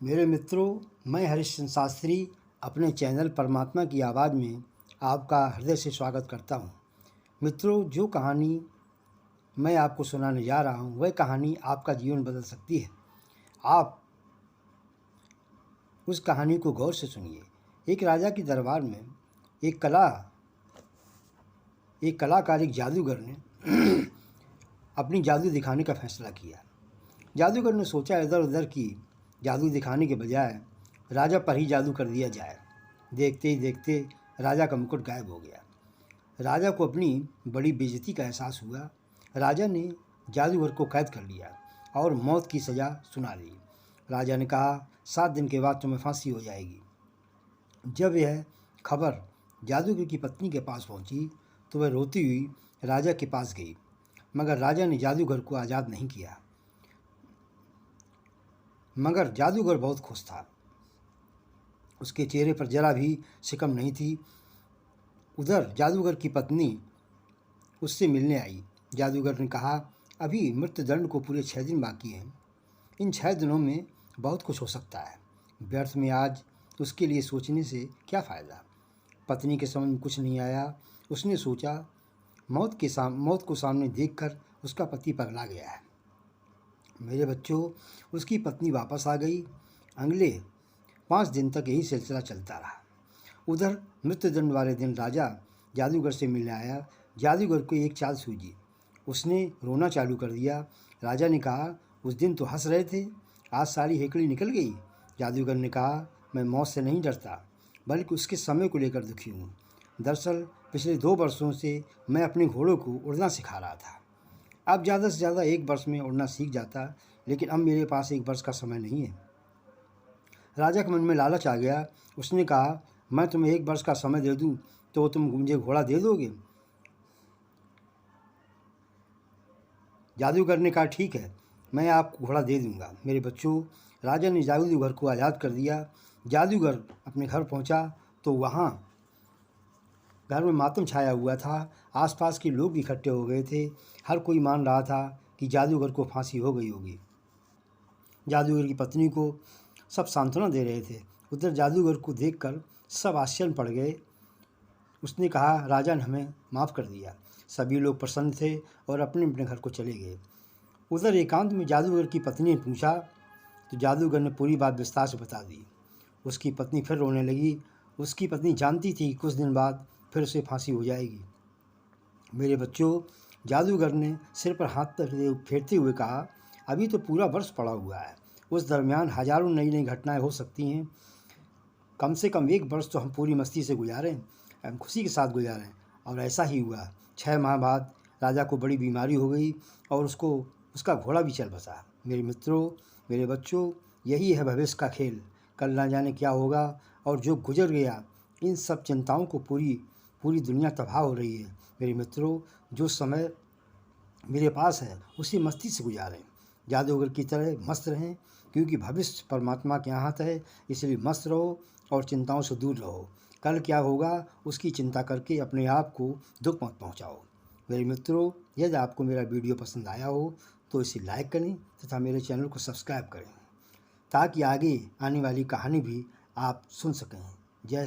मेरे मित्रों, मैं हरिश्चंद्र शास्त्री अपने चैनल परमात्मा की आवाज़ में आपका हृदय से स्वागत करता हूँ। मित्रों, जो कहानी मैं आपको सुनाने जा रहा हूँ वह कहानी आपका जीवन बदल सकती है। आप उस कहानी को गौर से सुनिए। एक राजा के दरबार में एक कलाकार जादूगर ने अपनी जादू दिखाने का फैसला किया। जादूगर ने सोचा इधर उधर की जादू दिखाने के बजाय राजा पर ही जादू कर दिया जाए। देखते ही देखते राजा का मुकुट गायब हो गया। राजा को अपनी बड़ी बेइज्जती का एहसास हुआ। राजा ने जादूगर को कैद कर लिया और मौत की सज़ा सुना दी। राजा ने कहा, 7 दिन के बाद तुम्हें फांसी हो जाएगी। जब यह खबर जादूगर की पत्नी के पास पहुंची तो वह रोती हुई राजा के पास गई, मगर राजा ने जादूगर को आज़ाद नहीं किया। मगर जादूगर बहुत खुश था। उसके चेहरे पर जरा भी शिकन नहीं थी। उधर जादूगर की पत्नी उससे मिलने आई। जादूगर ने कहा, अभी मृत्युदंड को पूरे 6 दिन बाकी हैं। इन 6 दिनों में बहुत कुछ हो सकता है। व्यर्थ में आज उसके लिए सोचने से क्या फ़ायदा। पत्नी के समझ में कुछ नहीं आया। उसने सोचा, मौत को सामने देखकर उसका पति पगला गया है। मेरे बच्चों, उसकी पत्नी वापस आ गई। अगले 5 दिन तक यही सिलसिला चलता रहा। उधर मृत्युदंड वाले दिन राजा जादूगर से मिलने आया। जादूगर को एक चाल सूझी। उसने रोना चालू कर दिया। राजा ने कहा, उस दिन तो हंस रहे थे, आज सारी हेकड़ी निकल गई। जादूगर ने कहा, मैं मौत से नहीं डरता, बल्कि उसके समय को लेकर दुखी हूँ। दरअसल पिछले 2 वर्षों से मैं अपने घोड़ों को उड़ना सिखा रहा था। अब ज़्यादा से ज़्यादा 1 वर्ष में उड़ना सीख जाता, लेकिन अब मेरे पास 1 वर्ष का समय नहीं है। राजा के मन में लालच आ गया। उसने कहा, मैं तुम्हें 1 वर्ष का समय दे दूं तो तुम मुझे घोड़ा दे दोगे? जादूगर ने कहा, ठीक है, मैं आपको घोड़ा दे दूंगा। मेरे बच्चों, राजा ने जादूगर को आज़ाद कर दिया। जादूगर अपने घर पहुंचा तो वहाँ घर में मातम छाया हुआ था। आसपास के लोग इकट्ठे हो गए थे। हर कोई मान रहा था कि जादूगर को फांसी हो गई होगी। जादूगर की पत्नी को सब सांत्वना दे रहे थे। उधर जादूगर को देखकर सब आश्चर्य में पड़ गए। उसने कहा, राजा ने हमें माफ़ कर दिया। सभी लोग प्रसन्न थे और अपने अपने घर को चले गए। उधर एकांत में जादूगर की पत्नी ने पूछा तो जादूगर ने पूरी बात विस्तार से बता दी। उसकी पत्नी फिर रोने लगी। उसकी पत्नी जानती थी कुछ दिन बाद फिर उसे फांसी हो जाएगी। मेरे बच्चों, जादूगर ने सिर पर हाथ फेरते हुए कहा, अभी तो पूरा वर्ष पड़ा हुआ है। उस दरमियान हजारों नई नई घटनाएं हो सकती हैं। कम से कम 1 वर्ष तो हम पूरी मस्ती से गुजारें, हम खुशी के साथ गुजारें। और ऐसा ही हुआ। 6 माह बाद राजा को बड़ी बीमारी हो गई और उसका घोड़ा भी चल बसा। मेरे मित्रों, मेरे बच्चों, यही है भविष्य का खेल। कल ना जाने क्या होगा, और जो गुजर गया, इन सब चिंताओं को पूरी दुनिया तबाह हो रही है। मेरे मित्रों, जो समय मेरे पास है उसी मस्ती से गुजारें। जादूगर की तरह मस्त रहें, क्योंकि भविष्य परमात्मा के हाथ है। इसलिए मस्त रहो और चिंताओं से दूर रहो। कल क्या होगा उसकी चिंता करके अपने आप को दुख मत पहुंचाओ। मेरे मित्रों, यदि आपको मेरा वीडियो पसंद आया हो तो इसे लाइक करें तथा मेरे चैनल को सब्सक्राइब करें, ताकि आगे आने वाली कहानी भी आप सुन सकें। जय